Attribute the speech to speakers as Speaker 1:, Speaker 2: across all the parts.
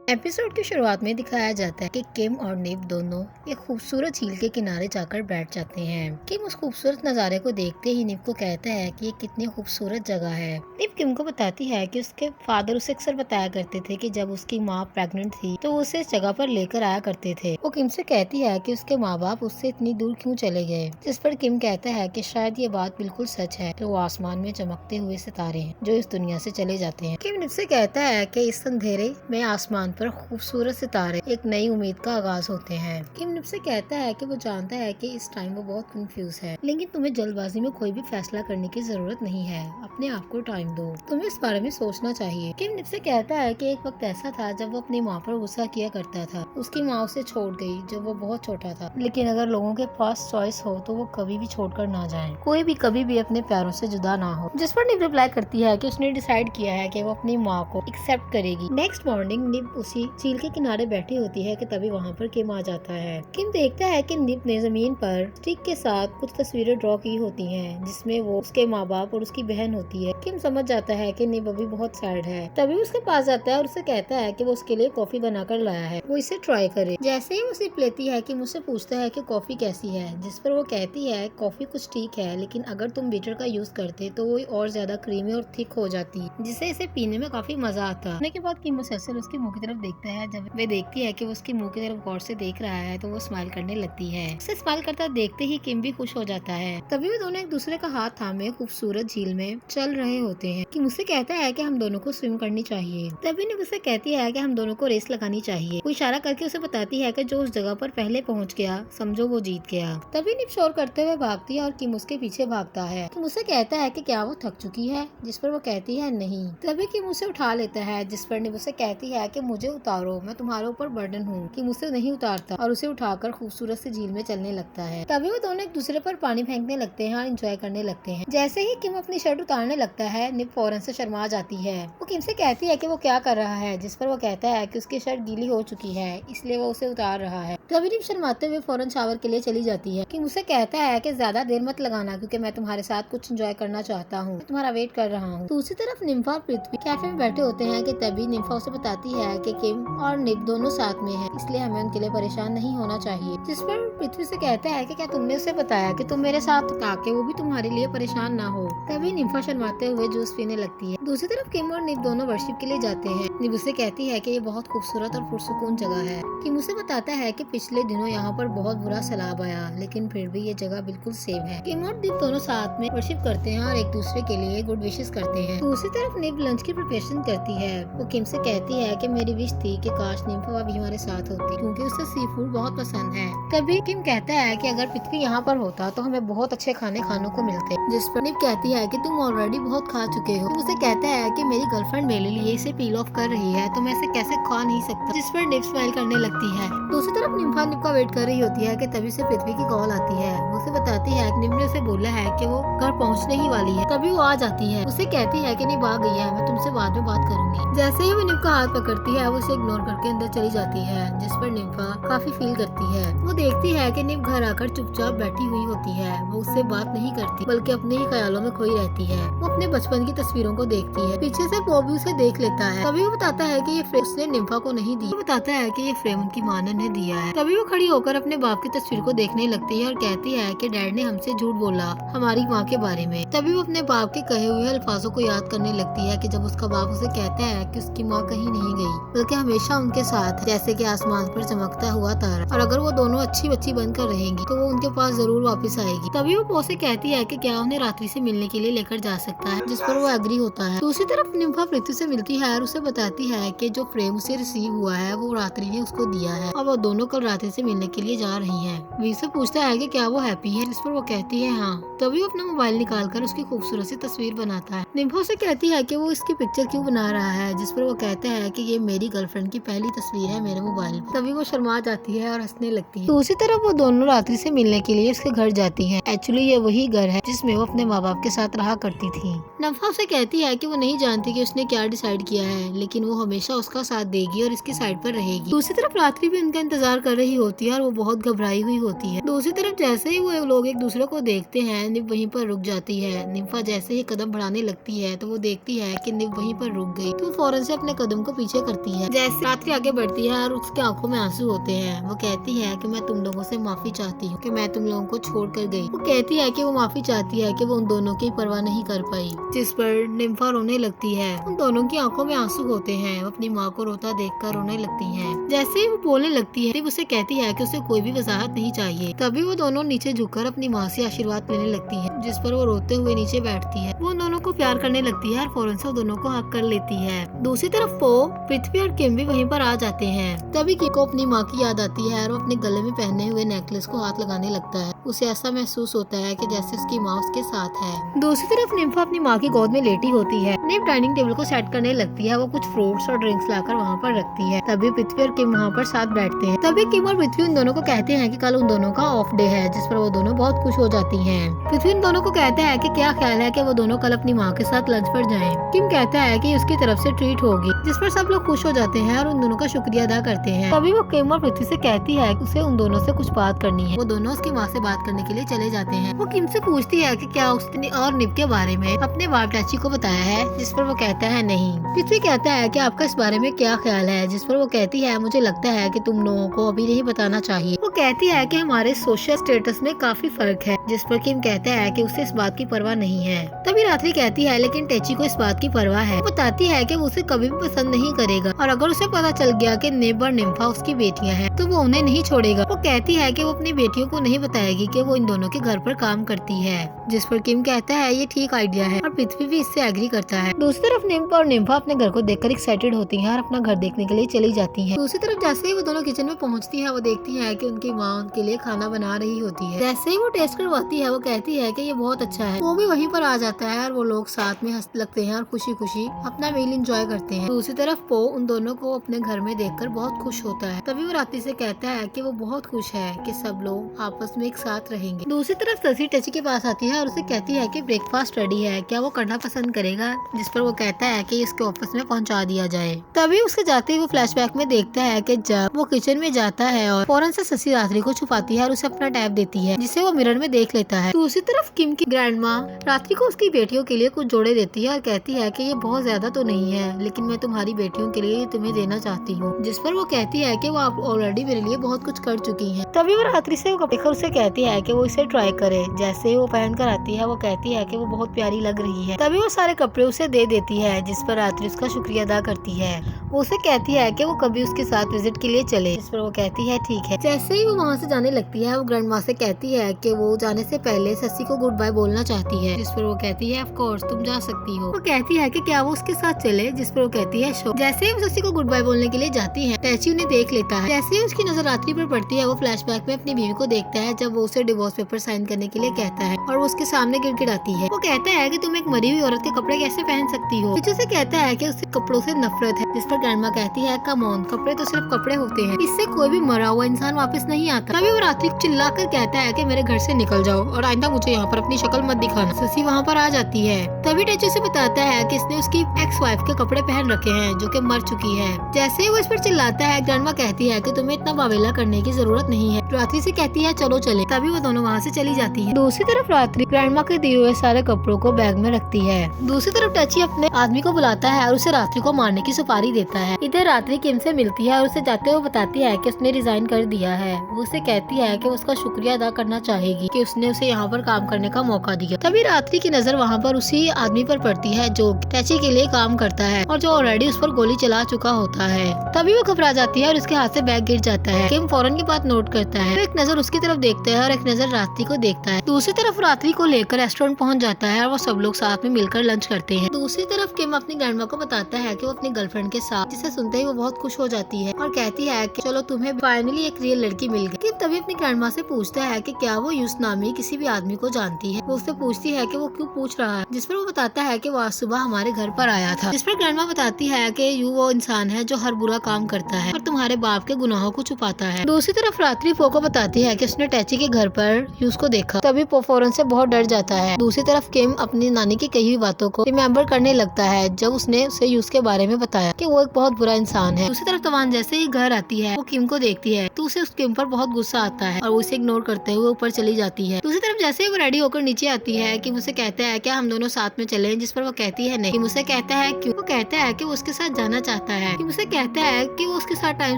Speaker 1: Episode की शुरुआत में दिखाया जाता है कि किम और निप दोनों एक खूबसूरत झील के किनारे जाकर बैठ जाते हैं। किम उस खूबसूरत नज़ारे को देखते ही निप को कहता है कि ये कितनी खूबसूरत जगह है। निप किम को बताती है कि उसके फादर उसे अक्सर बताया करते थे कि जब उसकी माँ प्रेग्नेंट थी तो वो उसे इस जगह पर लेकर आया करते थे। वो किम से कहती है कि उसके माँ बाप उससे इतनी दूर क्यों चले गए, जिस पर किम कहता है कि शायद ये बात बिल्कुल सच है कि वो आसमान में चमकते हुए सितारे हैं जो इस दुनिया से चले जाते हैं। किम निप से कहता है कि इस अंधेरे में आसमान पर खूबसूरत सितारे एक नई उम्मीद का आगाज होते हैं। किम निप से कहता है कि वो जानता है कि इस टाइम वो बहुत कंफ्यूज है, लेकिन तुम्हें जल्दबाजी में कोई भी फैसला करने की जरूरत नहीं है। अपने आप को टाइम दो, तुम्हें इस बारे में सोचना चाहिए। किम निप से कहता है कि एक वक्त ऐसा था जब वो अपनी माँ पर गुस्सा किया करता था। उसकी माँ उसे छोड़ गई जब वो बहुत छोटा था, लेकिन अगर लोगों के पास चॉइस हो तो वो कभी भी छोड़कर ना जाए। कोई भी कभी भी अपने प्यारों से जुदा ना हो। जिस पर निप रिप्लाई करती है कि उसने डिसाइड किया है कि वो अपनी माँ को एक्सेप्ट करेगी। नेक्स्ट मॉर्निंग निप उसी झील के किनारे बैठी होती है कि तभी वहाँ पर किम आ जाता है। किम देखता है कि निप ने जमीन पर स्टिक के साथ कुछ तस्वीरें ड्रॉ की होती हैं, जिसमें वो उसके माँ बाप और उसकी बहन होती है। किम समझ जाता है कि निप अभी बहुत सैड है। तभी उसके पास जाता है और उसे कहता है कि वो उसके लिए कॉफी बनाकर लाया है, वो इसे ट्राई करे। जैसे ही वो सिप लेती है कि मुझसे पूछता है कि कॉफी कैसी है, जिस पर वो कहती है कॉफी कुछ ठीक है, लेकिन अगर तुम बीटर का यूज करते तो वो और ज्यादा क्रीमी और थिक हो जाती, जिससे इसे पीने में काफी मजा आता। के बाद किम मुसलसल उसके मुंह की तरफ देखता है। जब वे देखती है कि वो उसके मुंह की तरफ गौर से देख रहा है तो वो स्माइल करने लगती है। उसे स्माइल करता देखते ही किम भी खुश हो जाता है। तभी वो दोनों एक दूसरे का हाथ थामे खूबसूरत झील में चल रहे होते हैं। किम मुझसे कहता है कि हम दोनों को स्विम करनी चाहिए। तभी निप उसे कहती है कि हम दोनों को रेस लगानी चाहिए। वो इशारा करके उसे बताती है कि जो उस जगह पर पहले पहुंच गया समझो वो जीत गया। तभी निप शोर करते हुए भागती है और किम उसके पीछे भागता है। किम उसे कहता है कि क्या वो थक चुकी है, जिस पर वो कहती है नहीं। तभी किम उसे उठा लेता है, जिस पर निप उसे कहती है कि मुझे उतारो, मैं तुम्हारे ऊपर बर्डन हूँ। कि मुझसे नहीं उतारता और उसे उठाकर खूबसूरत सी झील में चलने लगता है। तभी वो दोनों एक दूसरे पर पानी फेंकने लगते हैं और एंजॉय करने लगते हैं। जैसे ही किम अपनी शर्ट उतारने लगता है, निप फौरन से शर्मा जाती है। वो किम से कहती है कि वो क्या कर रहा है, जिस पर वो कहता है कि उसकी शर्ट गीली हो चुकी है, इसलिए वो उसे उतार रहा है। तभी निप शर्माते हुए फौरन शावर के लिए चली जाती है। किम उसे कहता है कि ज्यादा देर मत लगाना, क्योंकि मैं तुम्हारे साथ कुछ एंजॉय करना चाहता हूँ, तुम्हारा वेट कर रहा हूँ। दूसरी तरफ निम्फा और पृथ्वी कैफे में बैठे होते हैं कि तभी निम्फा उसे बताती है कि किम और निप दोनों साथ में हैं, इसलिए हमें उनके लिए परेशान नहीं होना चाहिए। जिस पर पृथ्वी से कहता है कि क्या तुमने उसे बताया कि तुम मेरे साथ हो, ताकि वो भी तुम्हारे लिए परेशान ना हो। तभी निम्फा शर्माते हुए जूस पीने लगती है। दूसरी तरफ किम और निप दोनों वर्शिप के लिए जाते हैं। निप उसे कहती है कि ये बहुत खूबसूरत और पुरसुकून जगह है। किम उसे बताता है कि पिछले दिनों यहाँ पर बहुत बुरा सैलाब आया, लेकिन फिर भी ये जगह बिल्कुल सेफ है। किम और निप दोनों साथ में वर्शिप करते हैं और एक दूसरे के लिए गुड विशेस करते हैं। दूसरी तरफ निप लंच की प्रिपरेशन करती है। वो किम से कहती है कि मेरी विश थी कि काश निम्फा भी हमारे साथ होती, क्योंकि उसे सी फूड बहुत पसंद है। तभी किम कहता है कि अगर पृथ्वी यहाँ पर होता तो हमें बहुत अच्छे खाने खाने को मिलते। जिस पर निप कहती है कि तुम ऑलरेडी बहुत खा चुके हो। उसे कहता है कि मेरी गर्लफ्रेंड मेरे लिए इसे पील ऑफ कर रही है, तो मैं इसे कैसे खा नहीं सकता। जिस पर निप स्माइल करने लगती है। दूसरी तरफ निम्फा निप का वेट कर रही होती है कि तभी से पृथ्वी की कॉल आती है। वो उसे बताती है कि निप ने उसे बोला है कि वो घर पहुँचने ही वाली है। तभी वो आ जाती है। उसे कहती है कि निप आ गई है, मैं तुमसे बाद में बात करूंगी। जैसे ही वो निप का हाथ पकड़ती है, वो उसे इग्नोर करके अंदर चली जाती है, जिस पर निम्फा काफी फील करती है। वो देखती है कि निप घर आकर चुपचाप बैठी हुई होती है। वो उससे बात नहीं करती, बल्कि अपने ही ख्यालों में खोई रहती है। वो अपने बचपन की तस्वीरों को देखती है। पीछे से बॉबी उसे देख लेता है। तभी वो बताता है कि ये फ्रेम उसने निम्फा को नहीं दी। वो बताता है कि ये फ्रेम उनकी माँ ने दिया है। तभी वो खड़ी होकर अपने बाप की तस्वीर को देखने लगती है और कहती है कि डैड ने हमसे झूठ बोला हमारी माँ के बारे में। तभी वो अपने बाप के कहे हुए अल्फाजों को याद करने लगती है कि जब उसका बाप उसे कहता है कि उसकी माँ कहीं नहीं गई, बल्कि हमेशा उनके साथ है, जैसे कि आसमान पर चमकता हुआ तारा, और अगर वो दोनों अच्छी बच्ची बनकर रहेंगी तो वो उनके पास जरूर वापस आएगी। तभी वो पो से कहती है कि क्या उन्हें रात्रि से मिलने के लिए लेकर जा सकता है, जिस पर वो एग्री होता है। दूसरी तरफ निम्फा पृथ्वी से मिलती है और उसे बताती है कि जो फ्रेम उसे रिसीव हुआ है वो रात्रि ने उसको दिया है और वो दोनों कल रात्रि से मिलने के लिए जा रही है। वी से पूछता है कि क्या वो हैप्पी है, जिस पर वो कहती है हाँ। तभी वो अपना मोबाइल निकाल कर उसकी खूबसूरत सी तस्वीर बनाता है। निम्फा से कहती है कि वो इसकी पिक्चर क्यों बना रहा है, जिस पर वो कहता है कि ये मेरी गर्लफ्रेंड की पहली तस्वीर है मेरे मोबाइल में। तभी वो शर्मा जाती है और हंसने लगती है। दूसरी तरफ वो दोनों रात्रि से मिलने के लिए उसके घर जाती हैं। एक्चुअली ये वही घर है जिसमें वो अपने माँ बाप के साथ रहा करती थी। निम्फा उसे कहती है कि वो नहीं जानती कि उसने क्या डिसाइड किया है, लेकिन वो हमेशा उसका साथ देगी और इसकी साइड पर रहेगी। दूसरी तरफ रात्रि भी उनका इंतजार कर रही होती है और वो बहुत घबराई हुई होती है। दूसरी तरफ जैसे ही वो लोग एक दूसरे को देखते हैं, निप वहीं पर रुक जाती है। निम्फा जैसे ही कदम बढ़ाने लगती है तो वो देखती है कि निप वहीं पर रुक गई, तो फौरन से अपने कदम को पीछे करती है। जैसे रात्रि आगे बढ़ती है और उसके आंखों में आंसू होते हैं। वो कहती है कि मैं तुम लोगों से माफी चाहती हूँ कि मैं तुम लोगों को छोड़ कर गई। वो कहती है कि वो माफी चाहती है कि वो उन दोनों की परवाह नहीं कर पाई, जिस पर निम्फा रोने लगती है। उन दोनों की आंखों में आंसू होते हैं। वो अपनी माँ को रोता देखकर रोने लगती है। जैसे ही वो बोलने लगती है उसे कहती है कि उसे कोई भी वजाहत नहीं चाहिए। तभी वो दोनों नीचे झुककर अपनी माँ से आशीर्वाद लेने लगती है, जिस पर वो रोते हुए नीचे बैठती है। वो दोनों को प्यार करने लगती है और फौरन से वो दोनों को हक कर लेती है। दूसरी तरफ पो, पृथ्वी और किम भी वहीं पर आ जाते हैं। तभी किम को अपनी माँ की याद आती है और वो अपने गले में पहने हुए नेकलेस को हाथ लगाने लगता है। उसे ऐसा महसूस होता है कि जैसे उसकी माँ उसके साथ है। दूसरी तरफ निम्फा अपनी माँ की गोद में लेटी होती है। निम्फ डाइनिंग टेबल को सेट करने लगती है। वो कुछ फ्रूट्स और ड्रिंक्स लाकर वहाँ पर रखती है। तभी पृथ्वी और किम वहाँ पर साथ बैठते हैं। तभी किम और पृथ्वी उन दोनों को कहते हैं कि कल उन दोनों का ऑफ डे है, जिस पर वो दोनों बहुत खुश हो जाती हैं। पृथ्वी उन दोनों को कहता है कि क्या ख्याल है कि वो दोनों कल अपनी माँ के साथ लंच पर जाएं। किम कहता है कि उसकी तरफ से ट्रीट होगी, जिस पर सब लोग खुश हो जाते हैं और उन दोनों का शुक्रिया अदा करते हैं। तभी वो किम और पृथ्वी से कहती है कि उसे उन दोनों से कुछ बात करनी है। वो दोनों उसकी माँ से बात करने के लिए चले जाते हैं। वो किम से पूछती है कि क्या उसने और निप के बारे में अपने वाइफ टैची को बताया है, जिस पर वो कहता है नहीं। पृथ्वी कहता है कि आपका इस बारे में क्या ख्याल है, जिस पर वो कहती है मुझे लगता है कि तुम लोगों को अभी नहीं बताना चाहिए। वो कहती है कि हमारे सोशल स्टेटस में काफी फर्क है, जिस पर किम कहता है कि उसे इस बात की परवाह नहीं है। तभी रात्रि कहती है लेकिन टेची को इस बात की परवाह है। वो बताती है कि वो उसे कभी भी पसंद नहीं करेगा और अगर उसे पता चल गया कि निब और निम्फा उसकी बेटियां हैं तो वो उन्हें नहीं छोड़ेगा। वो कहती है कि वो अपनी बेटियों को नहीं बताएगी कि वो इन दोनों के घर पर काम करती है, जिस पर किम कहता है ये ठीक आइडिया है और पृथ्वी भी इससे एग्री करता है। दूसरी तरफ निम्फा और निम्फा अपने घर को देखकर एक्साइटेड होती हैं और अपना घर देखने के लिए चली जाती हैं। दूसरी तरफ जैसे ही वो दोनों किचन में पहुंचती हैं, वो देखती हैं कि उनकी माँ उनके लिए खाना बना रही होती है। जैसे ही वो टेस्ट करवाती है वो कहती है कि ये बहुत अच्छा है। वो भी वहीं पर आ जाता है और वो लोग साथ में हंस लगते हैं और खुशी खुशी अपना मील एंजॉय करते हैं। दूसरी तरफ पो उन दोनों को अपने घर में देखकर बहुत खुश होता है। तभी वो रात्रि से कहता है कि वो बहुत खुश है कि सब लोग आपस में एक साथ रहेंगे। दूसरी तरफ ससी टची के पास आती है और उसे कहती है कि ब्रेकफास्ट रेडी है, क्या वो करना पसंद करेगा, जिस पर वो कहता है कि इसके ऑफिस में पहुंचा दिया जाए। तभी उसके जाते ही वो फ्लैशबैक में देखता है कि जब वो किचन में जाता है और फौरन से ससी रात्रि को छुपाती है और उसे अपना टैब देती है, जिसे वो मिरर में देख लेता है। दूसरी तरफ किम की ग्रैंड माँ रात्रि को उसकी बेटियों के लिए कुछ जोड़े देती है और कहती है कि ये बहुत ज्यादा तो नहीं है, लेकिन मैं तुम्हारी बेटियों के लिए तुम्हें देना चाहती हूँ, जिस पर वो कहती है कि वो आप ऑलरेडी मेरे लिए बहुत कुछ कर चुकी हैं। तभी वो रात्रि से वो कपड़े उसे कहती है कि वो इसे ट्राई करे। जैसे ही वो पहन कर आती है वो कहती है कि वो बहुत प्यारी लग रही है। तभी वो सारे कपड़े उसे दे देती है, जिस पर रात्रि उसका शुक्रिया अदा करती है। वो उसे कहती है कि वो कभी उसके साथ विजिट के लिए चले, जिस पर वो कहती है ठीक है। जैसे ही वो वहाँ से जाने लगती है वो ग्रैंड माँ से कहती है कि वो जाने से पहले ससी को गुड बाय बोलना चाहती है, जिस पर वो कहती है ऑफ कोर्स तुम जा सकती हो। वो कहती है कि क्या वो उसके साथ चले, जिस पर वो कहती है शो। जैसे ही वो ससी को गुड बाय बोलने के लिए जाती है टैची उन्हें देख लेता है। जैसे ही उसकी नजर रात्रि पर पड़ती है वो फ्लैशबैक में अपनी बीवी को देखता है जब वो उसे डिवोर्स पेपर साइन करने के लिए कहता है और वो उसके सामने गिड़गिड़ाती है। वो कहता है कि तुम एक मरी हुई औरत के कपड़े कैसे पहन सकती हो। पीछे से कहता है कि उससे कपड़ों से नफरत है, जिस पर ग्रैंडमा कहती है कम ऑन, कपड़े तो सिर्फ कपड़े होते हैं, इससे कोई भी मरा हुआ इंसान वापस नहीं आता। तभी वो रात्रि चिल्लाकर कहता है कि मेरे घर से निकल जाओ और आइंदा मुझे यहाँ पर अपनी शक्ल मत दिखाना। ससी वहाँ पर आ जाती है। तभी टेची से बताता है कि इसने उसकी एक्स वाइफ के कपड़े पहन रखे हैं जो कि मर चुकी है। जैसे ही वो इस पर चिल्लाता है ग्रैंडमा कहती है कि तुम्हें इतना बावेला करने की जरूरत नहीं है। रात्रि से कहती है चलो चले। तभी वो दोनों वहाँ से चली जाती है। दूसरी तरफ रात्रि ग्रैंडमा के दिए हुए सारे कपड़ों को बैग में रखती है। दूसरी तरफ टची अपने आदमी को बुलाता है और उसे रात्रि को मारने की सुपारी देता है। इधर रात्रि किम से मिलती है और उसे जाते हुए बताती है कि उसने रिजाइन कर दिया है। वो उसे कहती है कि उसका शुक्रिया अदा करना चाहेगी कि उसने उसे यहाँ पर काम करने का मौका दिया। तभी रात्रि की नजर वहाँ पर उसी आदमी पर पड़ती है जो टची के लिए काम करता है और जो ऑलरेडी उस पर गोली चला चुका होता है। तभी वो घबरा जाती है और उसके हाथ से बैग गिर जाता है। किम फौरन की बात नोट करता है, एक नजर उसकी तरफ देखता है और एक नजर रात्रि को देखता है। दूसरी तरफ रात्रि को लेकर रेस्टोरेंट पहुंच जाता है और वो सब लोग साथ में मिलकर लंच करते हैं। दूसरी तरफ किम अपनी ग्रैंडमा को बताता है कि वो अपनी गर्लफ्रेंड के साथ, जिसे सुनते ही वो बहुत खुश हो जाती है और कहती है कि चलो तुम्हें फाइनली एक रियल लड़की मिल गई। किम तभी अपनी ग्रैंडमा से पूछता है कि क्या वो यूस नामी किसी भी आदमी को जानती है। वो उससे पूछती है कि वो क्यों पूछ रहा है, जिस पर वो बताता है कि वो आज सुबह हमारे घर पर आया था। जिस पर ग्रैंडमा बताती है कि यू वो इंसान है जो हर बुरा काम करता है और तुम्हारे बाप के गुनाहों को छुपाता है। दूसरी तरफ रात्रि पो को बताती है कि उसने टैची के घर पर यूस को देखा। तभी पो फौरन से बहुत डर जाता है। दूसरी तरफ किम अपनी नानी की कही हुई बातों को रिमेम्बर करने लगता है जब उसने उसे यूस के बारे में बताया कि वो एक बहुत बुरा इंसान है। दूसरी तरफ तवान जैसे ही घर आती है वो किम को देखती है। तू उसे उस किम पर बहुत गुस्सा आता है और वो उसे इग्नोर करते हुए ऊपर चली जाती है। दूसरी तरफ जैसे ही वो रेडी होकर नीचे आती है कि मुझसे कहता है क्या हम दोनों साथ में चलें, जिस पर वो कहती है नहीं। मुझसे कहता है क्यों? वो कहता है कि वो उसके साथ जाना चाहता है। मुझसे कहता है कि वो उसके साथ टाइम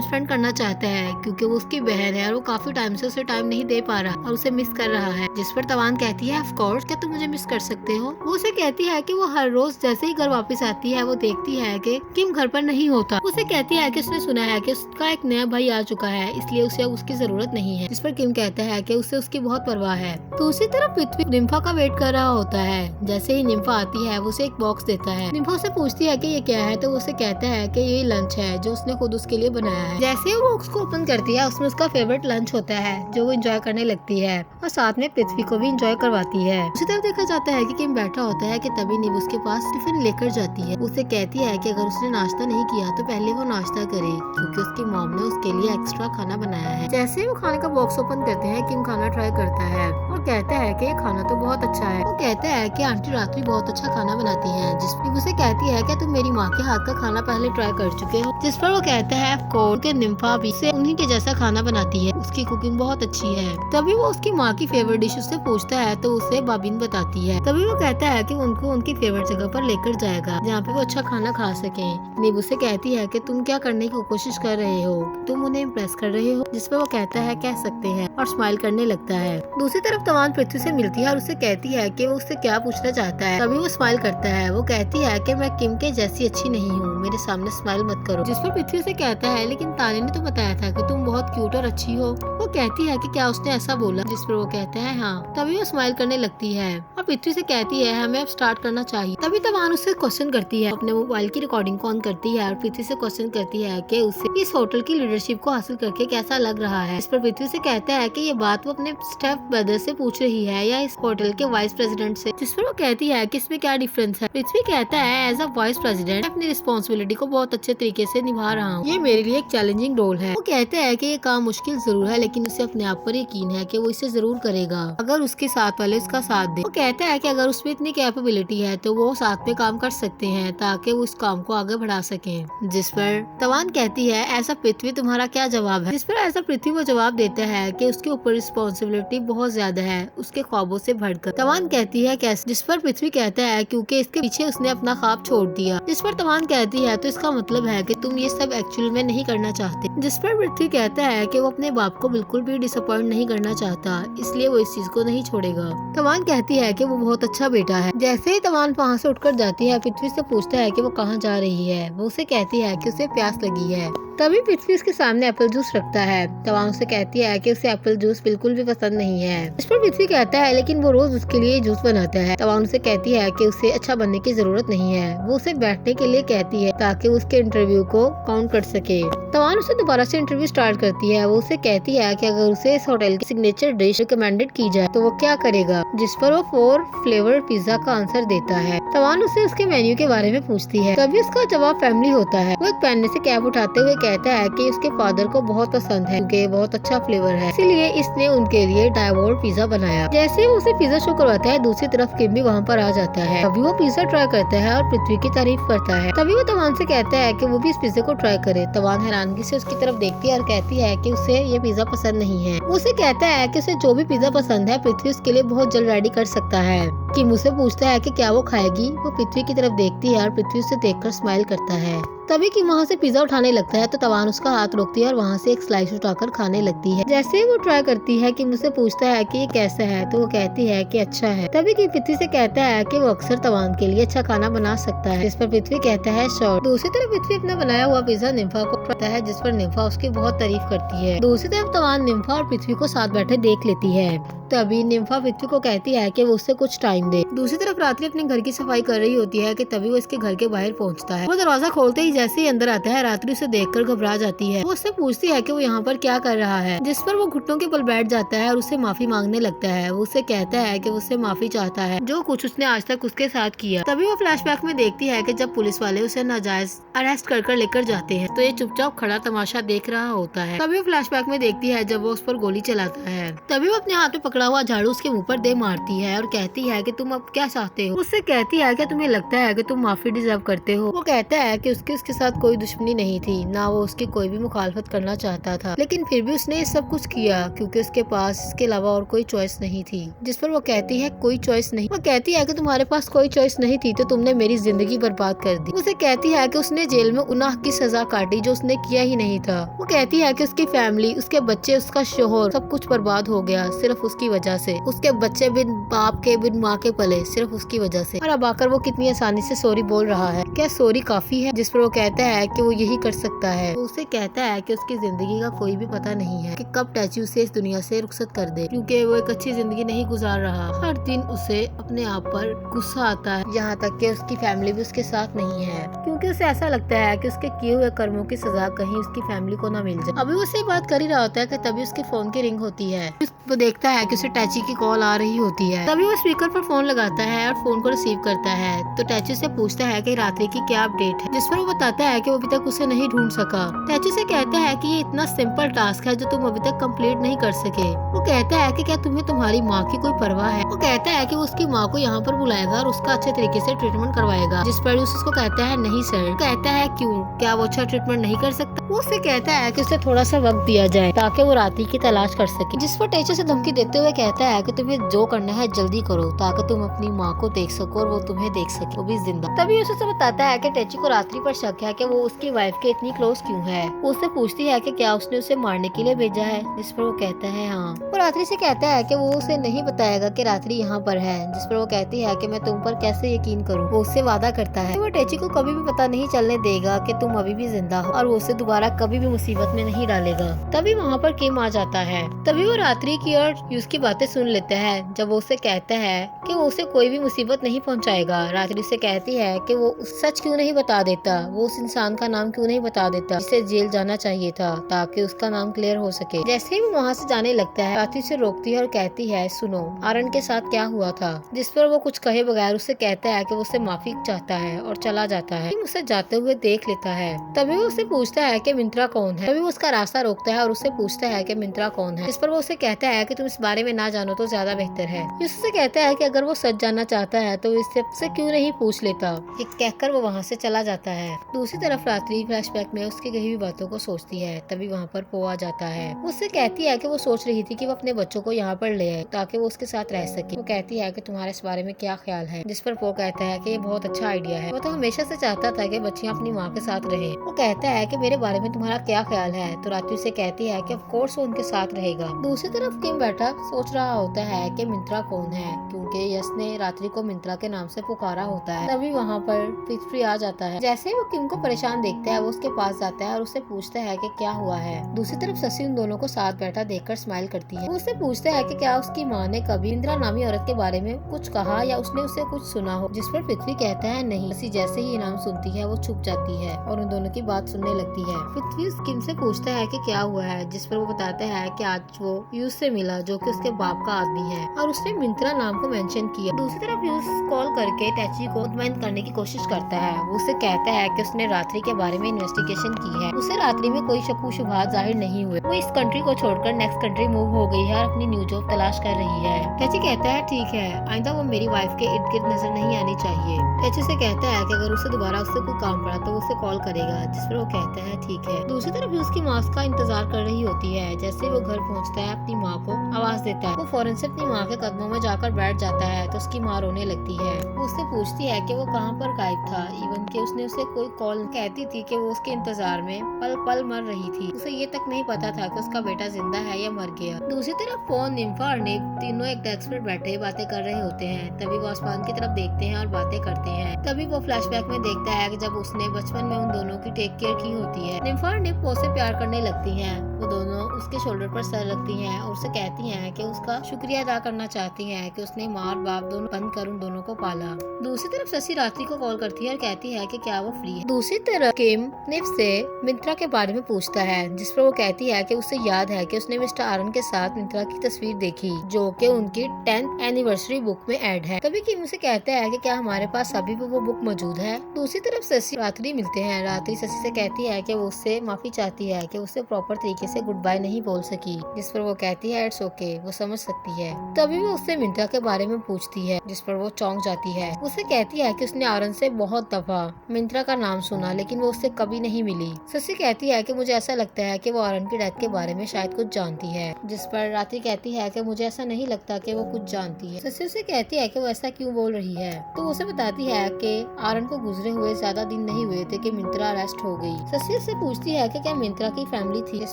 Speaker 1: स्पेंड करना चाहता है क्योंकि वो उसकी बहन है और वो काफी टाइम से उसे टाइम नहीं दे पा रहा और उसे मिस कर रहा है। जिस पर तवान कहती है ऑफ कोर्स, क्या तुम मुझे मिस कर सकते हो? वो उसे कहती है कि वो हर रोज जैसे ही घर वापस आती है वो देखती है कि किम घर पर नहीं होता। उसे कहती है कि उसने सुना है कि उसका एक नया भाई आ चुका है, इसलिए उसे अब उसकी जरूरत नहीं है। जिस पर किम कहता है कि उसे उसकी बहुत परवाह है। तो उसी तरफ पृथ्वी निम्फा का वेट कर रहा होता है। जैसे ही निम्फा आती है वो उसे एक बॉक्स देता है। निम्फा उसे पूछती है कि ये क्या है, तो वो उसे कहता है कि ये लंच है जो उसने खुद उसके लिए बनाया है। जैसे ही वो बॉक्स को ओपन करती है उसमें उसका फेवरेट लंच होता है जो वो एंजॉय करने लगती है और साथ में पृथ्वी को भी एंजॉय करवाती है। उसी तरफ देखा जाता है कि किम बैठा होता है कि तभी नीब उसके पास टिफिन लेकर जाती है। उसे कहती है कि अगर उसने नाश्ता नहीं किया तो पहले वो नाश्ता करे क्योंकि उसकी मॉम ने उसके लिए एक्स्ट्रा खाना बनाया है। जैसे ही वो खाने का बॉक्स ओपन करते हैं किम खाना ट्राई करता है और कहता है कि ये खाना तो बहुत अच्छा है। वो कहता है कि आंटी रात्रि बहुत अच्छा खाना बनाती है। जिसमें उसे कहती है क्या तुम मेरी माँ के हाथ का खाना पहले ट्राई कर चुके हो? जिस पर वो कहता है ऑफ कोर्स कि निम्फा भी से उन्हीं के जैसा खाना बनाती है, उसकी कुकिंग बहुत अच्छी है। तभी वो उसकी माँ की फेवरेट डिश उससे पूछता है तो उसे बाबिन बताती है। तभी वो कहता है कि उनको उनकी फेवरेट जगह पर लेकर जाएगा जहाँ पे वो अच्छा खाना खा सके। नीब उसे कहती है कि तुम क्या करने की कोशिश कर रहे हो, तुम उन्हें इम्प्रेस कर रहे हो? जिस पर वो कहता है कह सकते हैं और स्माइल करने लगता है। दूसरी तरफ तवान पृथ्वी से मिलती है और उसे कहती है कि वो उससे क्या पूछना चाहता है। तभी वो स्माइल करता है। वो कहती है कि मैं किम के जैसी अच्छी नहीं हूँ, मेरे सामने स्माइल मत करो। जिस पर पृथ्वी से कहता है लेकिन ताने ने तो बताया था कि तुम बहुत क्यूट और अच्छी हो। वो कहती है कि क्या उसने ऐसा बोला? जिस पर वो कहता है हाँ। तभी वो स्माइल करने लगती है और पृथ्वी से कहती है हमें अब स्टार्ट करना चाहिए। तभी तवान उससे क्वेश्चन करती है, अपने मोबाइल की रिकॉर्डिंग को ऑन करती है और पृथ्वी से क्वेश्चन करती है कि उसे इस होटल की लीडरशिप को हासिल करके कैसा लग रहा है। इस पर पृथ्वी से कहता है कि ये बात वो अपने स्टेप ब्रदर से पूछ रही है या इस होटल के वाइस प्रेसिडेंट से। जिस पर वो कहती है कि इसमें क्या डिफरेंस है। पृथ्वी कहता है एज अ वाइस प्रेसिडेंट अपनी रिस्पॉन्सिबिलिटी को बहुत अच्छे तरीके से निभा रहा हूँ, ये मेरे लिए एक चैलेंजिंग रोल है। वो कहता है कि ये काम मुश्किल जरूर है लेकिन उसे अपने आप पर यकीन है कि वो इसे जरूर करेगा अगर उसके साथ वाले उसका साथ दे। वो कहता है कि अगर उसमें इतनी कैपेबिलिटी है तो वो साथ में काम कर सकते हैं ताकि वो इस काम को आगे बढ़ा सके। जिस पर तवान कहती है ऐसा पृथ्वी तुम्हारा क्या जवाब है? जिस पर ऐसा पृथ्वी वो जवाब देता है कि उसके ऊपर रिस्पॉन्सिबिलिटी बहुत ज्यादा है उसके ख्वाबों से बढ़कर। तवान कहती है कैसे? जिस पर पृथ्वी कहता है क्योंकि इसके पीछे उसने अपना ख्वाब छोड़ दिया। जिस पर तवान कहती है तो इसका मतलब है कि तुम ये सब एक्चुअल में नहीं करना चाहते। जिस पर पृथ्वी कहता है कि वो अपने बाप को बिल्कुल भी डिसअपॉइंट नहीं करना चाहता इसलिए वो इस चीज को नहीं छोड़ेगा। तवान कहती है कि वो बहुत अच्छा बेटा है। जैसे ही तवान वहाँ से उठकर जाती है पृथ्वी से पूछता है कि वो कहाँ जा रही है। वो उसे कहती है कि उसे प्यास लगी है। तभी पृथ्वी उसके सामने एप्पल जूस रखता है। तवान उसे कहती है कि उसे एप्पल जूस बिल्कुल भी पसंद नहीं है। इस पर पृथ्वी कहता है लेकिन वो रोज उसके लिए जूस बनाता है। तवान उसे कहती है कि उसे अच्छा बनने की जरूरत नहीं है। वो उसे बैठने के लिए कहती है ताकि उसके इंटरव्यू को काउंट कर सके। तवान उसे दोबारा से इंटरव्यू स्टार्ट करती है। वो उसे कहती है कि अगर उसे इस होटल की सिग्नेचर डिश रिकमेंडेड की जाए तो वो क्या करेगा। जिस पर वो 4 फ्लेवर पिज्जा का आंसर देता है। तवान उसे उसके मेन्यू के बारे में पूछती है। तभी उसका जवाब फैमिली होता है। वो एक पेन से कैप उठाते हुए कहता है कि उसके फादर को बहुत पसंद है क्योंकि बहुत अच्छा फ्लेवर है, इसीलिए इसने उनके लिए डाइवोर पिज्जा बनाया। जैसे वो उसे पिज्जा शो करवाता है दूसरी तरफ किम भी वहाँ पर आ जाता है। तभी वो पिज्जा ट्राई करता है और पृथ्वी की तारीफ करता है। तभी वो तवान से कहता है कि वो भी इस पिज्जा को ट्राई करे। तवान हैरानगी से उसकी तरफ देखती है और कहती है कि उसे ये पिज्जा पसंद नहीं है। उसे कहता है कि उसे जो भी पिज्जा पसंद है पृथ्वी उसके लिए बहुत जल्द रेडी कर सकता है। किम उसे पूछता है कि क्या वो खाएगी। वो पृथ्वी की तरफ देखती है और पृथ्वी उसे देखकर स्माइल करता है। तभी कि वहाँ से पिज्जा उठाने लगता है तो तवान उसका हाथ रोकती है और वहाँ से एक स्लाइस उठाकर खाने लगती है। जैसे ही वो ट्राई करती है कि मुझसे पूछता है कि ये कैसा है तो वो कहती है कि अच्छा है। तभी कि पृथ्वी से कहता है कि वो अक्सर तवान के लिए अच्छा खाना बना सकता है। जिस पर पृथ्वी कहता है श्योर। दूसरी तरफ पृथ्वी अपना बनाया हुआ पिज्जा निम्फा को खिलाता है जिस पर निम्फा उसकी बहुत तारीफ करती है। दूसरी तरफ तवान निम्फा और पृथ्वी को साथ बैठे देख लेती है। तभी निम्फा पृथ्वी को कहती है कि वो उससे कुछ टाइम दे। दूसरी तरफ रात्रि अपने घर की सफाई कर रही होती है कि तभी वो इसके घर के बाहर पहुंचता है। वो दरवाजा खोलते ही जैसे ही अंदर आता है रात्रि उसे देखकर घबरा जाती है। वो उससे पूछती है कि वो यहाँ पर क्या कर रहा है। जिस पर वो घुटनों के बल बैठ जाता है और उससे माफी मांगने लगता है। वो उसे कहता है कि वो उससे माफी चाहता है जो कुछ उसने आज तक उसके साथ किया। तभी वो फ्लैशबैक में देखती है कि जब पुलिस वाले उसे नाजायज अरेस्ट कर लेकर जाते हैं तो ये चुपचाप खड़ा तमाशा देख रहा होता है। तभी वो फ्लैशबैक में देखती है जब वो उस पर गोली चलाता है। तभी वो अपने हाथ में पकड़ा हुआ झाड़ू उसके मुंह पर दे मारती है और कहती है कि तुम अब क्या चाहते हो। उससे कहती है कि तुम्हें लगता है कि तुम माफी डिजर्व करते हो। वो कहता है कि उसके साथ कोई दुश्मनी नहीं थी, ना वो उसकी कोई भी मुखालफत करना चाहता था, लेकिन फिर भी उसने ये सब कुछ किया क्योंकि उसके पास इसके अलावा और कोई चॉइस नहीं थी। जिस पर वो कहती है कोई चॉइस नहीं। वो कहती है कि तुम्हारे पास कोई चॉइस नहीं थी तो तुमने मेरी जिंदगी बर्बाद कर दी। उसे कहती है कि उसने जेल में गुनाह की सजा काटी जो उसने किया ही नहीं था। वो कहती है कि उसकी फैमिली, उसके बच्चे, उसका शोहर, सब कुछ बर्बाद हो गया सिर्फ उसकी वजह से। उसके बच्चे बिन बाप के, बिन माँ के पले सिर्फ उसकी वजह से। और अब आकर वो कितनी आसानी से सॉरी बोल रहा है, क्या सॉरी काफी है? जिस पर वो कहता है कि वो यही कर सकता है। वो उसे कहता है कि उसकी जिंदगी का कोई भी पता नहीं है कि कब टैची उसे इस दुनिया से रुखसत कर दे, क्योंकि वो एक अच्छी जिंदगी नहीं गुजार रहा। हर दिन उसे अपने आप पर गुस्सा आता है, यहाँ तक कि उसकी फैमिली भी उसके साथ नहीं है, क्योंकि उसे ऐसा लगता है कि उसके किए हुए कर्मों की सजा कहीं उसकी फैमिली को न मिल जाए। अभी वो से बात कर ही रहा होता है कि तभी उसके फोन की रिंग होती है। वो देखता है कि उसे टैची की कॉल आ रही होती है। तभी वो स्पीकर पर फोन लगाता है और फोन को रिसीव करता है तो टैची से पूछता है कि रात्रि की क्या अपडेट है। जिस पर वो बताता है कि वो अभी तक उसे नहीं ढूंढ सका। टैची से कहता है कि ये इतना सिंपल टास्क है जो तुम अभी तक कंप्लीट नहीं कर सके। वो कहता है कि क्या तुम्हें तुम्हारी माँ की कोई परवाह है? वो कहता है कि वो उसकी माँ को यहाँ पर बुलाएगा और उसका अच्छे तरीके से ट्रीटमेंट करवाएगा। जिस पर उसको कहता है नहीं सर। कहता है क्यों, क्या वो अच्छा ट्रीटमेंट नहीं कर सकता? वो उससे कहता है कि उसे थोड़ा सा वक्त दिया जाए ताकि वो रात्रि की तलाश कर सके। जिस पर टैची से धमकी देते हुए कहता है कि तुम्हें जो करना है जल्दी करो ताकि तुम अपनी माँ को देख सको और वो तुम्हें देख सके, वो भी जिंदा। तभी उसे बताता है कि टैची को रात्रि पर शक है कि वो उसकी वाइफ के इतनी क्लोज क्यों है। वो उससे पूछती है कि क्या उसने उसे मारने के लिए भेजा है। जिस पर वो कहता है हाँ। वो रात्रि से कहता है कि वो उसे नहीं बताएगा कि रात्रि यहाँ पर है। जिस पर वो कहती है कि मैं तुम पर कैसे यकीन करूँ। वो उससे वादा करता है कि वो टैची को कभी भी पता नहीं चलने देगा कि तुम अभी भी जिंदा हो और वो उसे दोबारा कभी भी मुसीबत में नहीं डालेगा। तभी वहाँ पर किम आ जाता है। तभी वो रात्रि की और यूज की बातें सुन लेता है जब वो उसे कहता है कि वो उसे कोई भी मुसीबत नहीं पहुँचाएगा। रात्रि से कहती है कि वो सच क्यों नहीं बता देता, वो उस इंसान का नाम क्यों नहीं बता देता जिसे जेल जाना चाहिए था ताकि उसका नाम क्लियर हो सके। जैसे ही वो वहाँ से जाने लगता है रात्रि से रोकती है और कहती है सुनो आरन के साथ क्या हुआ था। जिस पर वो कुछ कहे बगैर उससे कहता है कि वो उससे माफी चाहता है और चला जाता है। उसे जाते हुए देख लेता है। तभी वो उससे पूछता है कि मिंत्रा कौन है। तभी वो उसका रास्ता रोकता है और उससे पूछता है कि मिंत्रा कौन है। जिस पर वो उसे कहता है कि तुम इस बारे में ना जानो तो ज्यादा बेहतर है। उससे कहता है कि अगर वो सच जानना चाहता है तो इससे क्यों नहीं पूछ लेता। ये कहकर वो वहाँ से चला जाता है। दूसरी तरफ रात्रि फ्लैशबैक में उसकी कही हुई बातों को सोचती है। तभी वहाँ पर पो आ जाता है। उससे कहती है कि वो सोच रही थी कि वो अपने बच्चों को यहाँ पर ले आए ताकि वो उसके साथ रह सके। वो कहती है कि तुम्हारे इस बारे में क्या ख्याल है। जिस पर पो कहता है कि ये बहुत अच्छा आइडिया है, वो तो हमेशा से चाहता था कि बच्चियाँ अपनी माँ के साथ रहे। वो कहता है कि मेरे बारे में तुम्हारा क्या ख्याल है। तो रात्रि से कहती है कि ऑफ कोर्स वो उनके साथ रहेगा। दूसरी तरफ किम बैठा सोच रहा होता है कि मिंत्रा कौन है, क्योंकि यश ने रात्रि को मिंत्रा के नाम से पुकारा होता है। तभी वहाँ पर पृथ्वी आ जाता है। जैसे ही वो किम को परेशान देखता है वो उसके पास जाता है और उससे पूछता है कि क्या हुआ है। दूसरी तरफ शशि उन दोनों को साथ बैठा देखकर स्माइल करती है। वो उससे पूछता है कि क्या उसकी माँ ने कभी इंदिरा नामी औरत के बारे में कुछ कहा या उसने उसे कुछ सुना हो। जिस पर पृथ्वी कहता है नहीं। शशि जैसे ही नाम सुनती है वो चुप जाती है और उन दोनों की बात सुनने लगती है। पृथ्वी किम से पूछता है कि क्या हुआ है। जिस पर वो बताता है कि आज वो यूज से मिला जो कि उसके बाप का आदमी है और उसने मिंत्रा नाम को मेंशन किया। दूसरी तरफ यूज कॉल करके टैची को मुतमईन करने की कोशिश करता है। वो उसे कहता है कि उसने रात्रि के बारे में इन्वेस्टिगेशन की है, उसे रात्रि में कोई शक शुबहात जाहिर नहीं हुए। वो इस कंट्री को छोड़कर नेक्स्ट कंट्री मूव हो गई है और अपनी न्यू जॉब तलाश कर रही है। टैची कहता है ठीक है, आइंदा वो मेरी वाइफ के इर्द गिर्द नजर नहीं आनी चाहिए। टैची से कहता है कि अगर उसे दोबारा उससे कोई काम पड़ा तो उसे कॉल करेगा। जिस पर वो कहता है ठीक है। दूसरी तरफ उसकी माँ का इंतजार कर रही होती है। जैसे वो घर पहुँचता है अपनी माँ को आवाज देता है। वो फौरन से अपनी माँ के कदमों में जाकर बैठ जाता है तो उसकी माँ रोने लगती है। वो उससे पूछती है कि वो कहाँ पर गायब था, इवन कि उसने उसे कोई कॉल। कहती थी कि वो उसके इंतजार में पल पल मर रही थी। उसे ये तक नहीं पता था कि उसका बेटा जिंदा है या मर गया। दूसरी तरफ फोन, निम्फा और निक तीनों एक डेस्क पर बैठे बातें कर रहे होते हैं। तभी वो आसमान की तरफ देखते हैं और बातें करते हैं। तभी वो फ्लैशबैक में देखता है कि जब उसने बचपन में उन दोनों की टेक केयर की होती है। निम्फा और निक वो से प्यार करने लगती हैं। वो दोनों उसके शोल्डर पर सर रखती है और उसे कहती है कि उसका शुक्रिया अदा करना चाहती है कि उसने माँ और बाप दोनों बंद कर उन दोनों को पाला। दूसरी तरफ शशि रात्रि को कॉल करती है और कहती है कि क्या वो फ्री है। दूसरी तरफ किम निव से मिंत्रा के बारे में पूछता है, जिस पर वो कहती है कि उसे याद है कि उसने मिस्टर आरन के साथ मिंत्रा की तस्वीर देखी जो कि उनकी 10th एनिवर्सरी बुक में ऐड है। तभी किम उसे कहता है कि क्या हमारे पास अभी भी वो बुक मौजूद है। दूसरी तरफ शशि रात्रि मिलते हैं। रात्रि शशि से कहती है कि वो उससे माफी चाहती है कि उसे प्रॉपर तरीके से गुड बाय नहीं बोल सकी, जिस पर वो कहती है इट्स ओके, वो समझ सकती है। तभी वो उससे मिंत्रा के बारे में पूछती है, जिस पर वो चौंक जाती है। उसे कहती है कि उसने आरन से बहुत दफा मिंत्रा का नाम सुना लेकिन वो उससे कभी नहीं मिली। शशि कहती है कि मुझे ऐसा लगता है कि वो आरन की डेथ के बारे में शायद कुछ जानती है, जिस पर रात्रि कहती है कि मुझे ऐसा नहीं लगता कि वो कुछ जानती है। शशि उसे कहती है कि वो ऐसा क्यों बोल रही है, तो उसे बताती है कि आरन को गुजरे हुए ज्यादा दिन नहीं हुए थे कि मिंत्रा अरेस्ट हो गई। शशि उससे पूछती है कि क्या मिंत्रा की फैमिली थी, जिस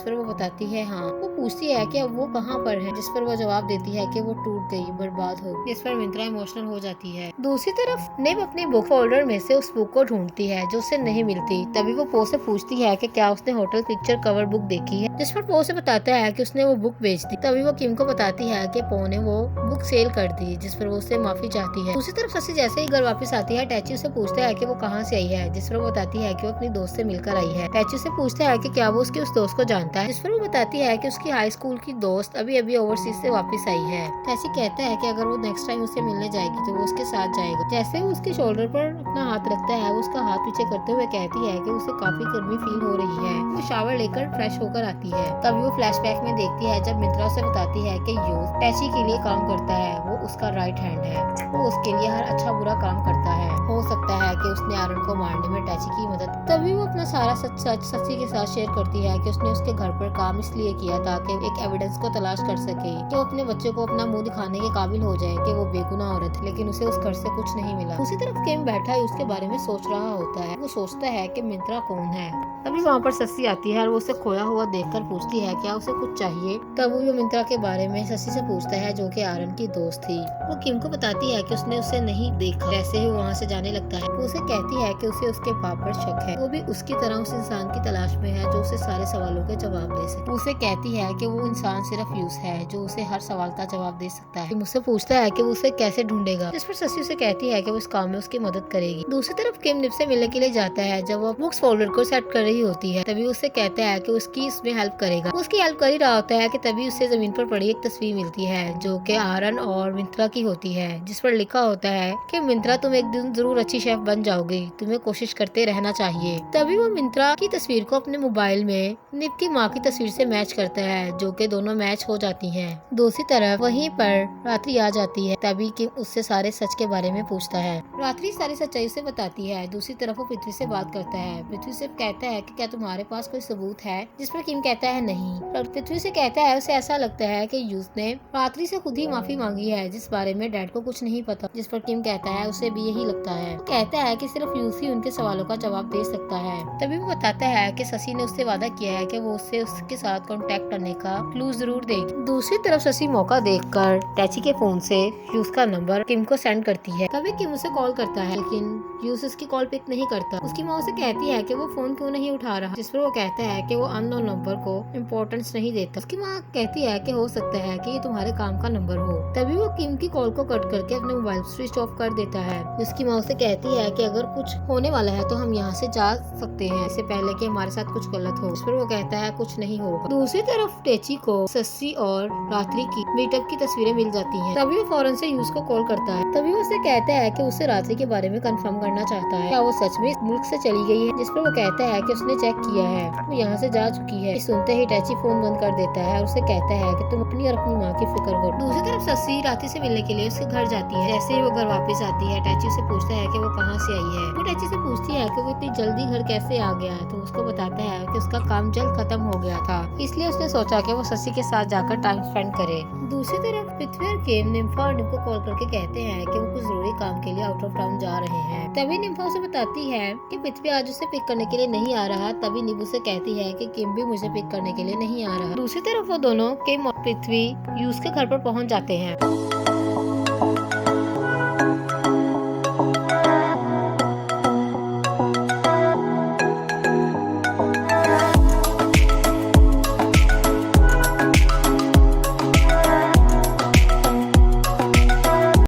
Speaker 1: पर वो बताती है हाँ। वो पूछती है कि अब वो कहाँ पर है, जिस पर वो जवाब देती है कि वो टूट गई, बर्बाद हो, जिस पर मिंत्रा इमोशनल हो जाती है। दूसरी तरफ निब अपनी बुक फोल्डर में से उस बुक को ढूंढती है जो उसे नहीं मिलती। तभी वो पो से पूछती है कि क्या उसने होटल पिक्चर कवर बुक देखी है, जिस पर पो से बताता है कि उसने वो बुक बेच दी। तभी वो किम को बताती है कि पो ने वो बुक सेल कर दी, जिस पर वो उससे माफी चाहती है। दूसरी तरफ शशि जैसे ही घर वापस आती है, टैची उसे पूछता है कि वो कहाँ से आई है, जिस पर वो बताती है कि वो अपनी दोस्त से मिलकर आई है। टैची उसे पूछता है कि क्या वो उसकी उस दोस्त को जानता है, जिस पर वो बताती है कि उसकी हाई स्कूल की दोस्त अभी अभी ओवरसीज से वापस आई है। टैची कहता है कि अगर वो नेक्स्ट टाइम उसे मिलने जाएगी तो वो उसके साथ जाएगा। जैसे वो उसके शोल्डर पर अपना हाथ रखता है, वो उसका हाथ पीछे करते हुए कहती है कि उसे काफी गर्मी फील हो रही है। वो शावर लेकर फ्रेश होकर आती है। तभी वो फ्लैशबैक में देखती है जब मिंत्रा उसे बताती है कि यूज टैची के लिए काम करता है, वो उसका राइट हैंड है, वो उसके लिए हर अच्छा बुरा काम करता है। हो सकता है कि उसने आरन को मारने में टैची की मदद। तभी वो अपना सारा सच शशि के साथ शेयर करती है कि उसने उसके घर पर काम इसलिए किया ताकि एक एविडेंस को तलाश कर सके कि वो अपने बच्चे को अपना मुंह दिखाने के काबिल हो जाए कि वो बेगुनाह औरत है, लेकिन उसे उस घर से कुछ नहीं मिला। उसी तरफ किम बैठा है, उसके बारे में सोच रहा होता है। वो सोचता है कि मिंत्रा कौन है। तभी वहाँ पर शशि आती है और वो उसे खोया हुआ देखकर पूछती है क्या उसे कुछ चाहिए। तब वो मिंत्रा के बारे में शशि से पूछता है जो कि आरन की दोस्त थी। वो किम को बताती है कि उसने उसे नहीं देखा। जैसे ही वो वहाँ से जाने लगता है, वो उसे कहती है कि उसे उसके बाप पर शक है, वो भी उसकी तरह उस इंसान की तलाश में है जो उसे सारे सवालों के जवाब दे सके। उसे कहती है कि वो इंसान सिर्फ यूज है जो उसे हर सवाल का जवाब दे सकता है। मुझसे पूछता है कि वो उसे कैसे ढूंढेगा, जिस पर शशि उसे कहती है कि वो इस काम में उसकी मदद करेगी। दूसरी तरफ किम निब से मिलने के लिए जाता है। जब वो बुक्स फोल्डर को सेट कर रही होती है, तभी उसे कहता है कि उसकी इसमें हेल्प करेगा। वो उसकी हेल्प कर ही रहा होता है कि तभी उसे जमीन पर पड़ी एक तस्वीर मिलती है जो कि आरन और मिंत्रा की होती है, जिस पर लिखा होता है कि मिंत्रा तुम एक दिन जरूर अच्छी शेफ बन जाओगी, तुम्हें कोशिश करते रहना चाहिए। तभी वो मिंत्रा की तस्वीर को अपने मोबाइल में निब की माँ की तस्वीर से मैच करता है, जो कि दोनों मैच हो जाती हैं। दूसरी तरफ वहीं पर रात्रि आ जाती है। तभी किम उससे सारे सच के बारे में पूछता है। रात्रि सारी सच्चाई से बताती है। दूसरी तरफ वो पृथ्वी से बात करता है। पृथ्वी से कहता है कि क्या तुम्हारे पास कोई सबूत है, जिस पर किम कहता है नहीं। पृथ्वी से कहता है उसे ऐसा लगता है कि यूज ने रात्रि से खुद ही माफी मांगी है, जिस बारे में डैड को कुछ नहीं पता, जिस पर किम कहता है उसे भी यही लगता है। कहता है कि सिर्फ यूज ही उनके सवालों का जवाब दे सकता है। तभी वो बताता है कि शशि ने उससे वादा किया है कि वो उससे उसके साथ कांटेक्ट करने का क्लू जरूर देगी। दूसरी तरफ शशि मौका देखकर टैची के फोन से यूज का नंबर किम को सेंड करती है। तभी किम उसे कॉल करता है, लेकिन यूज उसकी कॉल पिक नहीं करता। उसकी माँ उसे कहती है कि वो फोन क्यों नहीं उठा रहा, जिस पर वो कहता है कि वो अननोन नंबर को इम्पोर्टेंस नहीं देता। उसकी माँ कहती है कि हो सकता है कि ये तुम्हारे काम का नंबर हो। तभी वो किम की कॉल को कट करके अपने मोबाइल स्विच ऑफ कर देता है। उसकी माँ उसे कहती है कि अगर कुछ होने वाला है तो हम यहाँ से जा सकते हैं, इससे पहले कि हमारे साथ कुछ गलत हो। इस पर वो कहता है कुछ नहीं होगा। दूसरी तरफ टेची को शशि और रात्रि की मीटअप की तस्वीरें मिल जाती हैं। तभी वो फौरन से यूज को कॉल करता है। तभी वो उसे कहता है कि उसे रात्रि के बारे में कंफर्म करना चाहता है, क्या वो सच में इस मुल्क से चली गई है, जिस पर वो कहता है कि उसने चेक किया है, वो यहाँ से जा चुकी है। सुनते ही टैची फोन बंद कर देता है और उसे कहता है कि तुम अपनी और अपनी माँ की फिक्र करो। दूसरी तरफ शशि रात्रि से मिलने के लिए उसके घर जाती है। जैसे ही वो घर वापस आती है, टैची से पूछता है कि वो कहाँ से आई है। वो टैची से पूछती है कि वो इतनी जल्दी घर कैसे आ गया है, तो उसको बताता है कि उसका काम जल्द खत्म हो गया था, इसलिए उसने सोचा कि वो शशि के साथ जाकर टाइम स्पेंड करे। दूसरी तरफ पृथ्वी और किम निम्फा और निब को कॉल करके कहते हैं कि वो कुछ जरूरी काम के लिए आउट ऑफ टाउन जा रहे हैं। तभी निम्फा उसे बताती है कि पृथ्वी आज उसे पिक करने के लिए नहीं आ रहा। तभी निब उसे कहती है कि किम भी मुझे पिक करने के लिए नहीं आ रहा। दूसरी तरफ वो दोनों किम और पृथ्वी यूज के घर पर पहुंच जाते हैं।